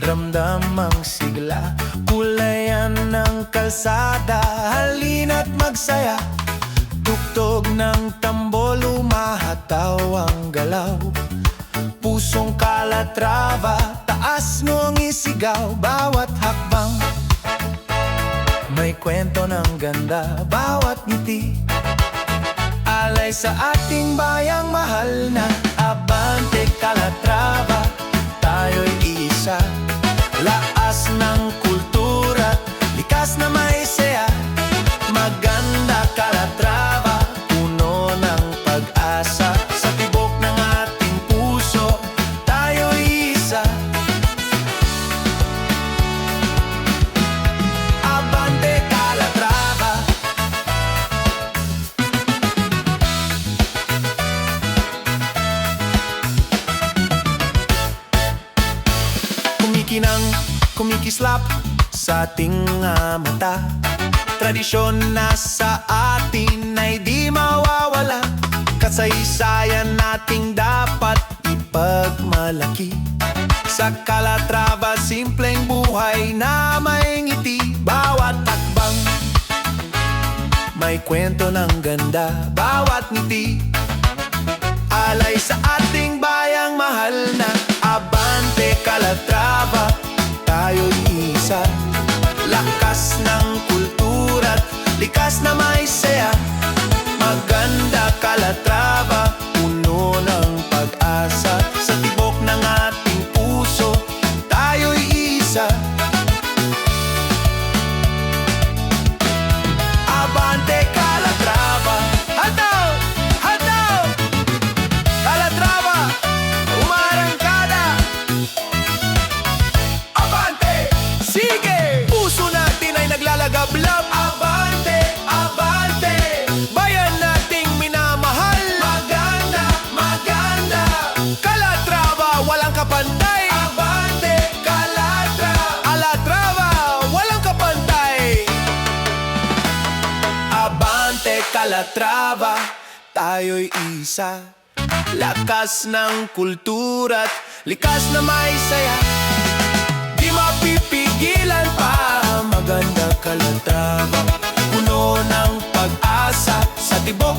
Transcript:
Ramdam ang sigla, kulayan ng kalsada, halina't magsaya. Tugtog ng tambol, umahataw ang galaw. Pusong Calatrava, taas mo ang isigaw. Bawat hakbang may kwento ng ganda, bawat ngiti alay sa ating bayang mahal na. Abante Calatrava, tayo'y isa. Laas ng kultura, likas na may saya. Maganda Calatrava, puno ng pag-asa. Sa tibok ng ating puso, tayo'y isa. Abante Calatrava. Kumikinang, kumikislap sa ating mata. Tradisyon na sa atin ay di mawawala. Kasaysayan nating dapat ipagmalaki. Sa Calatrava, simpleng buhay na may ngiti. Bawat takbang may kwento ng ganda, bawat ngiti alay sa ating bayang mahal na. Abante Calatrava, tayo'y isa. Lakas ng kultura't likas na may saya. Maganda Calatrava, puno ng pag-asa. Sa tibok ng ating puso, tayo'y isa. Abante Calatrava, hataw! Hataw! Calatrava, umarangkada! Abante! Sige! Puso natin ay naglalagablab. Abante! Abante! Bayan nating minamahal. Maganda! Maganda! Calatrava, walang kapantay. Abante! Calatrava, walang kapantay. Abante Calatrava, tayo'y isa. Lakas ng kultura't likas na may saya. Di mapipigilan pa. Maganda Calatrava, puno ng pag-asa. Sa tibok